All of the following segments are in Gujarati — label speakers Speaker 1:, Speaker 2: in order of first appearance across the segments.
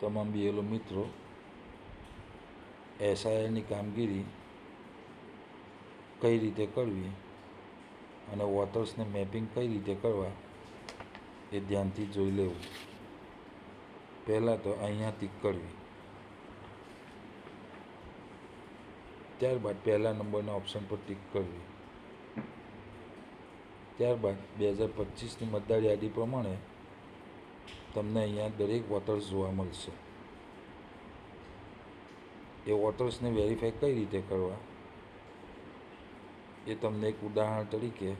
Speaker 1: તમામ બીએલઓ મિત્રો એસઆઈઆરની કામગીરી કઈ રીતે કરવી અને વોટર્સને મેપિંગ કઈ રીતે કરવા એ ધ્યાનથી જોઈ લેવું. પહેલાં તો અહીંયા ટીક કરવી, ત્યારબાદ પહેલા નંબરના ઓપ્શન પર ટીક કરવી. ત્યારબાદ 2025ની મતદાર યાદી પ્રમાણે તમને અહીંયા દરેક વોટર્સ જોવા મળશે. એ વોટર્સને વેરીફાઈ કઈ રીતે કરવા એ તમને એક ઉદાહરણ તરીકે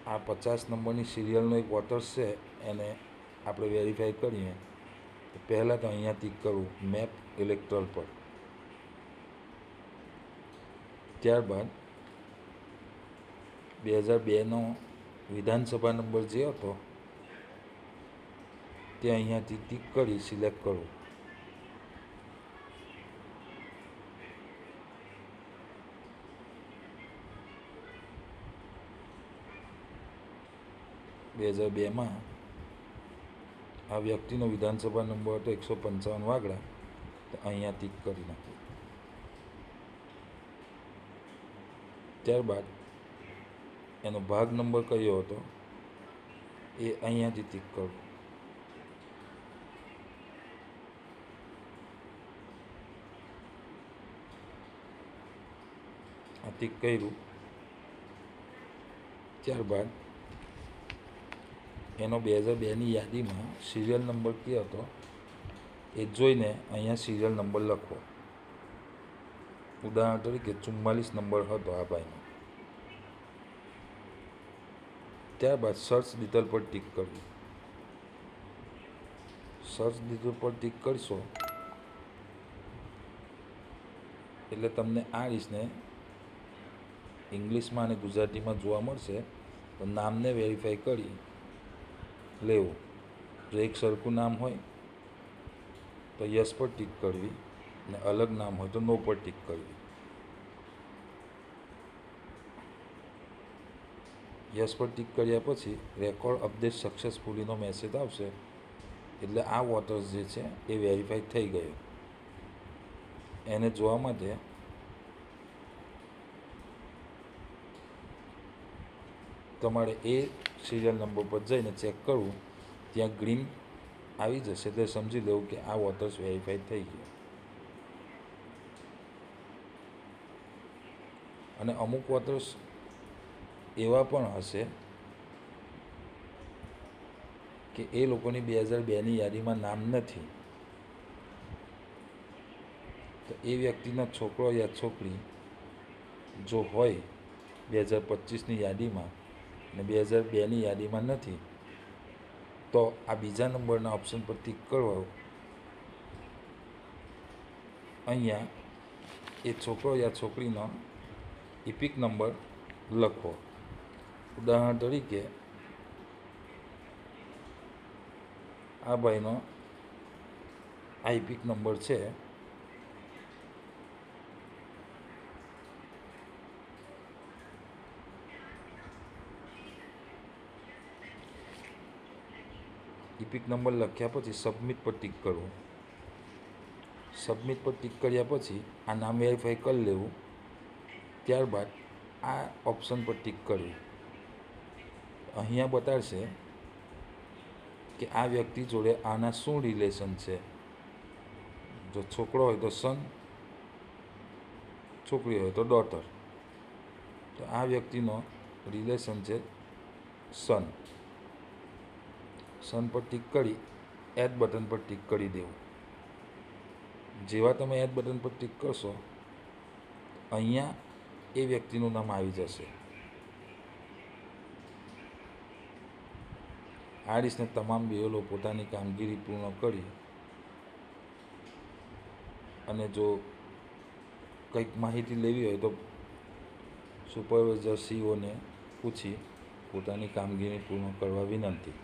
Speaker 1: આ 50 નંબરની સિરિયલનો એક વોટર્સ છે, એને આપણે વેરીફાઈ કરીએ તો પહેલાં તો અહીંયા ટીક કરવું મેપ ઇલેક્ટોરલ પર. ત્યારબાદ 2002નો વિધાનસભા નંબર જે હતો તે અહીંયાથી ટીક કરી સિલેક્ટ કરવું. માં આ વ્યક્તિનો વિધાનસભા નંબર હતો 155 વાગડા, તો અહીંયા ટીક કરી નાખવું. ત્યારબાદ એનો ભાગ નંબર કયો હતો એ અહીંયાથી ટીક કરવું. આ ટીક કર્યું. ત્યારબાદ એનો 2002ની યાદીમાં સિરિયલ નંબર કયો હતો એ જોઈને અહીંયા સિરિયલ નંબર લખવો. ઉદાહરણ તરીકે 44 નંબર હતો આ ભાઈનો. ત્યારબાદ સર્ચ ડિટેલ પર ટીક કરવી. સર્ચ ડિટેલ પર ટીક કરશો એટલે તમને આ લિસ્ટને ઇંગ્લિશમાં અને ગુજરાતીમાં જોવા મળશે. તો નામને વેરીફાઈ કરી લેવું. જો એક સરખું નામ હોય તો યસ પર ટીક કરવી અને અલગ નામ હોય તો નો પર ટીક કરવી. યસ પર ટીક કર્યા પછી રેકોર્ડ અપડેટ સક્સેસફુલીનો મેસેજ આવશે, એટલે આ વોટર્સ જે છે એ વેરીફાઈ થઈ ગયો. એને જોવા માટે તમારે એ સિરિયલ નંબર પર જઈને ચેક કરવું. ત્યાં ગ્રીન આવી જશે તો સમજી લેવું કે આ વોટર્સ વેરીફાઈ થઈ ગયો. અને અમુક વોટર્સ એવા પણ હશે કે એ લોકોની 2002ની યાદીમાં નામ નથી, તો એ વ્યક્તિનો છોકરો યા છોકરી જો હોય 2025ની યાદીમાં અને 2002ની યાદીમાં નથી, તો આ બીજા નંબરના ઓપ્શન પર ટીક કરો. અહીંયા એ છોકરો યા છોકરીનો ઇપિક નંબર લખો. ઉદાહરણ તરીકે આ ભાઈનો આ ઇપિક નંબર છે ઇપિક નંબર લખ્યા પછી સબમિટ પર ટીક કરવું. સબમિટ પર ટીક કર્યા પછી આ નામ વેરીફાઈ કરી લેવું. ત્યારબાદ આ ઓપ્શન પર ટીક કરવી. અહીંયા બતાડશે કે આ વ્યક્તિ જોડે આના શું રિલેશન છે. જો છોકરો હોય તો સન, છોકરી હોય તો ડોટર. તો આ વ્યક્તિનો રિલેશન છે સન. સન પર ટીક કરી એડ બટન પર ટીક કરી દેવું. જેવા તમે એડ બટન પર ટીક કરશો અહીંયા એ વ્યક્તિનું નામ આવી જશે. આ રીતને તમામ બીએલઓ પોતાની કામગીરી પૂર્ણ કરી અને જો કંઈક માહિતી લેવી હોય તો સુપરવાઇઝર સીઓને પૂછી પોતાની કામગીરી પૂર્ણ કરવા વિનંતી.